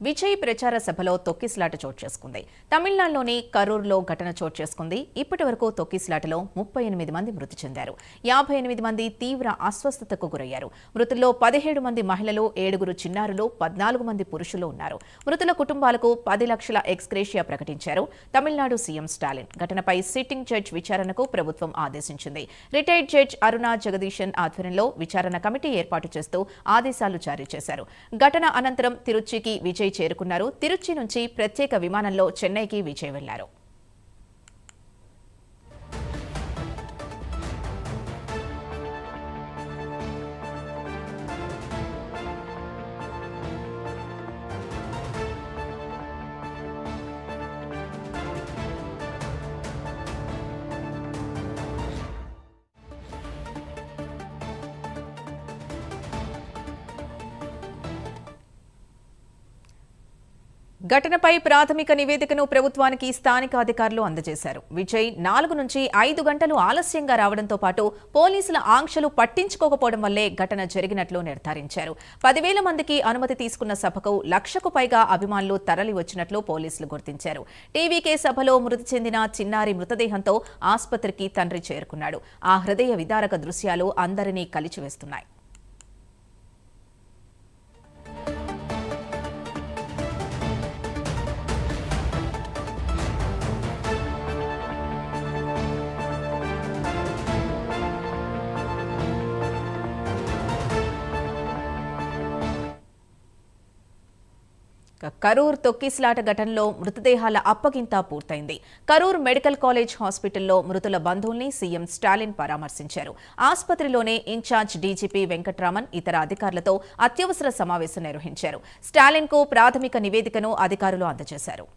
విజయ్ ప్రచార సభలో తొక్కిసలాట చోటు చేసుకుంది. తమిళనాడులోని కరూర్లో ఘటన చోటు చేసుకుంది. ఇప్పటి వరకు తొక్కిసలాటలో 38 మంది మృతి చెందారు. 58 మంది తీవ్ర అస్వస్థతకు గురయ్యారు. మృతుల్లో 17 మంది మహిళలు, 7 చిన్నారులు, 14 మంది పురుషులు ఉన్నారు. మృతుల కుటుంబాలకు 10 లక్షల ఎక్స్గ్రేషియా ప్రకటించారు తమిళనాడు సీఎం స్టాలిన్. ఘటనపై సిట్టింగ్ జడ్జి విచారణకు ప్రభుత్వం ఆదేశించింది. రిటైర్డ్ జడ్జి అరుణా జగదీశన్ ఆధ్వర్యంలో విచారణ కమిటీ ఏర్పాటు చేస్తూ ఆదేశాలు జారీ చేశారు. ఘటన అనంతరం తిరుచికి విజయ్ చేరుకున్నారు. తిరుచి నుంచి ప్రత్యేక విమానంలో చెన్నైకి విజయ్ వెళ్లారు. ఘటనపై ప్రాథమిక నివేదికను ప్రభుత్వానికి స్థానిక అధికారులు అందజేశారు. విజయ్ 4 నుంచి 5 గంటలు ఆలస్యంగా రావడంతో పాటు పోలీసుల ఆంక్షలు పట్టించుకోకపోవడం వల్లే ఘటన జరిగినట్లు నిర్ధారించారు. 10,000 మందికి అనుమతి తీసుకున్న సభకు 1,00,000కు పైగా అభిమానులు తరలి వచ్చినట్లు పోలీసులు గుర్తించారు. టీవీకే సభలో మృతి చెందిన చిన్నారి మృతదేహంతో ఆసుపత్రికి తండ్రి చేరుకున్నాడు. ఆ హృదయ విదారక దృశ్యాలు అందరినీ కలిచివేస్తున్నాయి. కరూర్ తొక్కిసలాట ఘటనలో మృతదేహాల అప్పగింత పూర్తయింది. కరూర్ మెడికల్ కాలేజ్ హాస్పిటల్లో మృతుల బంధువుల్ని సీఎం స్టాలిన్ పరామర్శించారు. ఆసుపత్రిలోనే ఇన్ఛార్జ్ డీజీపీ వెంకట్రామన్ ఇతర అధికారులతో అత్యవసర సమావేశం నిర్వహించారు. స్టాలిన్కు ప్రాథమిక నివేదికను అధికారులు అందజేశారు.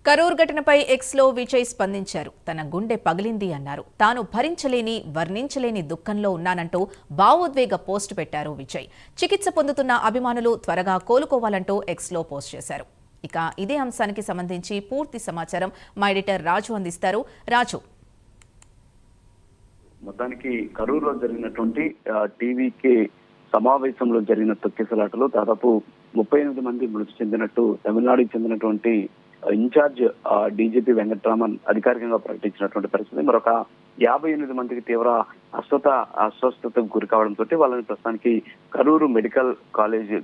కరూర్ ఘటనపై ఎక్స్లో విజయ్ స్పందించారు. తన గుండె పగిలింది అన్నారు. తాను భరించలేని, వర్ణించలేని దుఃఖంలో ఉన్నానంటూ భావోద్వేగ పోస్ట్ పెట్టారు విజయ్. చికిత్స పొందుతున్న అభిమానులు త్వరగా కోలుకోవాలంటూ ఎక్స్లో పోస్ట్ చేశారు. ఇక ఇదే అంశానికి సంబంధించి పూర్తి సమాచారం మా ఎడిటర్ రాజు అందిస్తారు. రాజు, మొత్తానికి కరూరులో జరిగినటువంటి టీవీకే సమావేశంలో జరిగిన తొక్కిసలాటలో దాదాపు 38 మంది మృతి చెందినట్టు తమిళనాడుకి చెందినటువంటి ఇన్ఛార్జ్ డీజీపీ వెంకట్రామన్ అధికారికంగా ప్రకటించినటువంటి పరిస్థితి. మరొక 58 మందికి తీవ్ర అస్వస్థతకు గురి కావడంతో వాళ్ళని ప్రస్తుతానికి కరూరు మెడికల్ కాలేజ్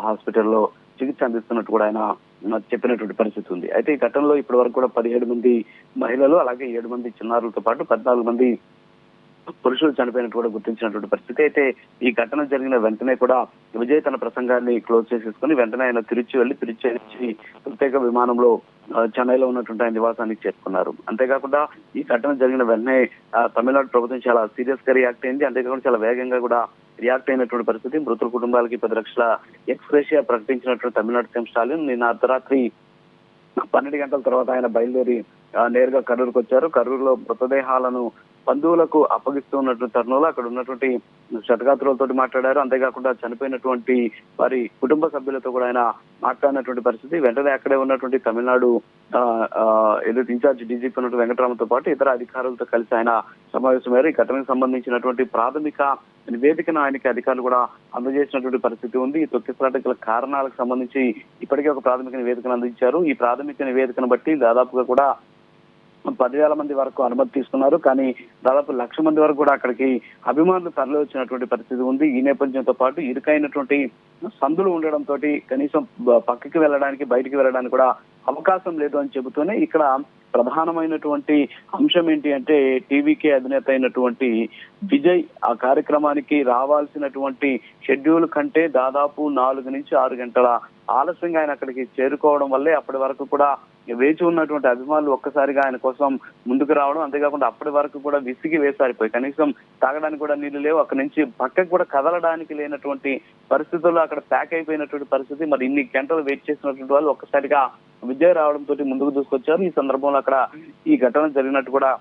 హాస్పిటల్లో చికిత్స అందిస్తున్నట్టు కూడా ఆయన చెప్పినటువంటి పరిస్థితి ఉంది. అయితే ఈ ఘటనలో ఇప్పటి వరకు కూడా 17 మంది మహిళలు, అలాగే 7 మంది చిన్నారులతో పాటు 14 మంది పురుషులు చనిపోయినట్టు కూడా గుర్తించినటువంటి పరిస్థితి. అయితే ఈ ఘటన జరిగిన వెంటనే కూడా విజయ్ తన ప్రసంగాన్ని క్లోజ్ చేసేసుకుని వెంటనే ఆయన తిరుచి నుంచి ప్రత్యేక విమానంలో చెన్నైలో ఉన్నటువంటి ఆయన నివాసానికి చేరుకున్నారు. అంతేకాకుండా ఈ ఘటన జరిగిన వెంటనే తమిళనాడు ప్రభుత్వం చాలా సీరియస్ గా రియాక్ట్ అయింది. అంతేకాకుండా చాలా వేగంగా కూడా రియాక్ట్ అయినటువంటి పరిస్థితి. మృతుల కుటుంబాలకి 10 లక్షల ఎక్స్గ్రేషియా ప్రకటించినటువంటి తమిళనాడు సీఎం స్టాలిన్ నిన్న అర్ధరాత్రి 12 గంటల తర్వాత ఆయన బయలుదేరి నేరుగా కరూరుకు వచ్చారు. కరూరులో మృతదేహాలను బంధువులకు అప్పగిస్తున్నటువంటి తరుణంలో అక్కడ ఉన్నటువంటి క్షతగాత్రులతో మాట్లాడారు. అంతేకాకుండా చనిపోయినటువంటి వారి కుటుంబ సభ్యులతో కూడా ఆయన మాట్లాడినటువంటి పరిస్థితి. వెంటనే అక్కడే ఉన్నటువంటి తమిళనాడు ఏదైతే ఇన్ఛార్జ్ డీజీపీ ఉన్నటువంటి వెంకటరామన్తో పాటు ఇతర అధికారులతో కలిసి ఆయన సమావేశమయ్యారు. ఈ ఘటనకు సంబంధించినటువంటి ప్రాథమిక నివేదికను ఆయనకి అధికారులు కూడా అందజేసినటువంటి పరిస్థితి ఉంది. ఈ తొక్కిసలాట గల కారణాలకు సంబంధించి ఇప్పటికే ఒక ప్రాథమిక నివేదికను అందించారు. ఈ ప్రాథమిక నివేదికను బట్టి దాదాపుగా కూడా 10,000 మంది వరకు అనుమతి తీసుకున్నారు. కానీ దాదాపు 1,00,000 మంది వరకు కూడా అక్కడికి అభిమానులు తరలి వచ్చినటువంటి పరిస్థితి ఉంది. ఈ నేపథ్యంతో పాటు ఇరుకైనటువంటి సందులు ఉండడంతో కనీసం పక్కకి వెళ్ళడానికి, బయటికి వెళ్ళడానికి కూడా అవకాశం లేదు అని చెబుతూనే ఇక్కడ ప్రధానమైనటువంటి అంశం ఏంటి అంటే టీవీకే అధినేత అయినటువంటి విజయ్ ఆ కార్యక్రమానికి రావాల్సినటువంటి షెడ్యూల్ కంటే దాదాపు 4 నుంచి 6 గంటల ఆలస్యంగా ఆయన అక్కడికి చేరుకోవడం వల్లే అప్పటి వరకు కూడా వేచి ఉన్నటువంటి అభిమానులు ఒక్కసారిగా ఆయన కోసం ముందుకు రావడం, అంతేకాకుండా అప్పటి వరకు కూడా విసిగి వేసారిపోయి కనీసం తాగడానికి కూడా నీళ్లు లేవు, అక్కడి నుంచి పక్కకు కూడా కదలడానికి లేనటువంటి పరిస్థితుల్లో అక్కడ ప్యాక్ అయిపోయినటువంటి పరిస్థితి. మరి ఇన్ని గంటలు వెయిట్ చేసినటువంటి వాళ్ళు ఒక్కసారిగా విజయ్ రావడంతో ముందుకు దూసుకొచ్చారు. ఈ సందర్భంలో అక్కడ ఈ ఘటన జరిగినట్టు కూడా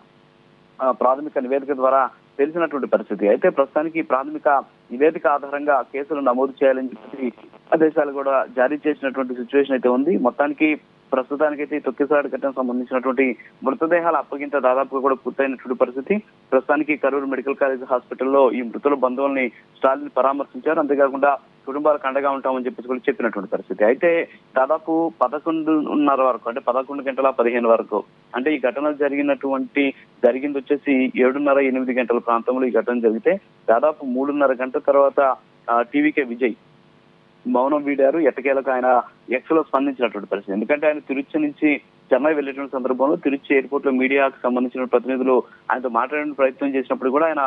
ప్రాథమిక నివేదిక ద్వారా తెలిసినటువంటి పరిస్థితి. అయితే ప్రస్తుతానికి ప్రాథమిక నివేదిక ఆధారంగా కేసులు నమోదు చేయాలని చెప్పి ఆదేశాలు కూడా జారీ చేసినటువంటి సిచ్యువేషన్ అయితే ఉంది. మొత్తానికి ప్రస్తుతానికైతే ఈ తొక్కిసలాట ఘటనకు సంబంధించినటువంటి మృతదేహాల అప్పగింత దాదాపుగా కూడా పూర్తయినటువంటి పరిస్థితి. ప్రస్తుతానికి కరూరు మెడికల్ కాలేజ్ హాస్పిటల్లో ఈ మృతుల బంధువుల్ని స్టాలిన్ పరామర్శించారు. అంతేకాకుండా కుటుంబాలకు అండగా ఉంటామని చెప్పేసి కూడా చెప్పినటువంటి పరిస్థితి. అయితే దాదాపు 11:30 వరకు, అంటే 11:15 వరకు, అంటే ఈ ఘటన జరిగింది వచ్చేసి 7:30-8 గంటల ప్రాంతంలో ఈ ఘటన జరిగితే దాదాపు 3:30 గంటల తర్వాత టీవీకే విజయ్ మౌనం వీడారు. ఎట్టకేలకు ఆయన ఎక్స్ లో స్పందించినటువంటి పరిస్థితి. ఎందుకంటే ఆయన తిరుచి నుంచి చెన్నై వెళ్ళేటువంటి సందర్భంలో తిరుచి ఎయిర్పోర్ట్ లో మీడియాకు సంబంధించిన ప్రతినిధులు ఆయనతో మాట్లాడే ప్రయత్నం చేసినప్పుడు కూడా ఆయన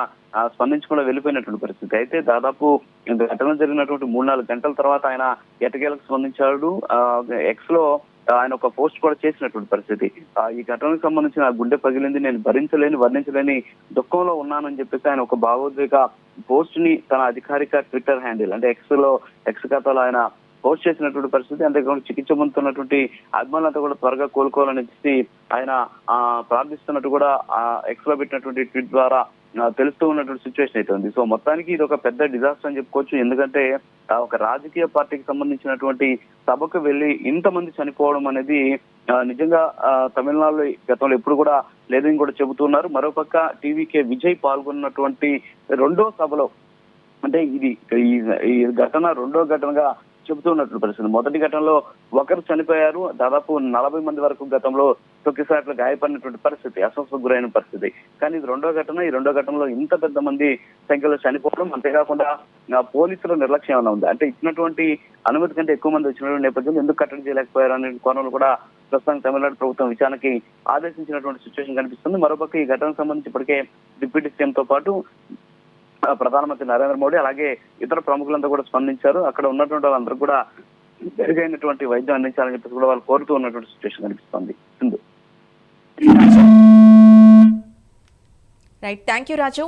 స్పందించకుండా వెళ్ళిపోయినటువంటి పరిస్థితి. అయితే దాదాపు ఘటన జరిగినటువంటి 3-4 గంటల తర్వాత ఆయన ఎట్టకేలకు స్పందించాడు. ఎక్స్ లో ఆయన ఒక పోస్ట్ కూడా చేసినటువంటి పరిస్థితి. ఈ ఘటనకు సంబంధించిన గుండె పగిలింది, నేను వర్ణించలేని దుఃఖంలో ఉన్నానని చెప్పేసి ఆయన ఒక భావోద్వేగ పోస్ట్ ని తన అధికారిక ట్విట్టర్ హ్యాండిల్, అంటే ఎక్స్ ఖాతాలో ఆయన పోస్ట్ చేసినటువంటి పరిస్థితి. అంతేకాకుండా చికిత్స పొందుతున్నటువంటి అభిమానులంతా కూడా త్వరగా కోలుకోవాలని చెప్పి ఆయన ప్రార్థిస్తున్నట్టు కూడా ఎక్స్ లో పెట్టినటువంటి ట్వీట్ ద్వారా తెలుస్తూ ఉన్నటువంటి సిచ్యువేషన్ అయితే ఉంది. సో మొత్తానికి ఇది ఒక పెద్ద డిజాస్టర్ అని చెప్పుకోవచ్చు. ఎందుకంటే ఒక రాజకీయ పార్టీకి సంబంధించినటువంటి సభకు వెళ్లి ఇంతమంది చనిపోవడం అనేది నిజంగా తమిళనాడులో గతంలో ఎప్పుడు కూడా లేదని కూడా చెబుతున్నారు. మరోపక్క టీవీకే విజయ్ పాల్గొన్నటువంటి రెండో సభలో, అంటే ఈ ఘటన రెండో ఘటనగా చెబుతున్నట్లు పరిస్థితి. మొదటి ఘటనలో ఒకరు చనిపోయారు, దాదాపు 40 మంది వరకు గతంలో తొక్కిసలాట్లు గాయపడినటువంటి పరిస్థితి, అస్వస్థకు గురైన పరిస్థితి. కానీ ఇది రెండో ఘటన. ఈ రెండో ఘటనలో ఇంత పెద్ద మంది సంఖ్యలో చనిపోవడం, అంతేకాకుండా పోలీసుల నిర్లక్ష్యం ఏమైనా ఉంది, అంటే ఇచ్చినటువంటి అనుమతి కంటే ఎక్కువ మంది వచ్చినటువంటి నేపథ్యంలో ఎందుకు కట్టడి చేయలేకపోయారు అనే కోణంలో కూడా ప్రస్తుతం తమిళనాడు ప్రభుత్వం విచారణకి ఆదేశించినటువంటి సిచ్యువేషన్ కనిపిస్తుంది. మరోపక్క ఈ ఘటనకు సంబంధించి ఇప్పటికే డిప్యూటీ సీఎం తో పాటు ప్రధానమంత్రి నరేంద్ర మోడీ అలాగే ఇతర ప్రముఖులంతా కూడా స్పందించారు. అక్కడ ఉన్నటువంటి వాళ్ళందరూ కూడా మెరుగైనటువంటి వైద్యం అందించాలని చెప్పేసి కూడా వాళ్ళు కోరుతూ ఉన్నటువంటి సిచ్యువేషన్ కనిపిస్తుంది. Right, thank you Raju.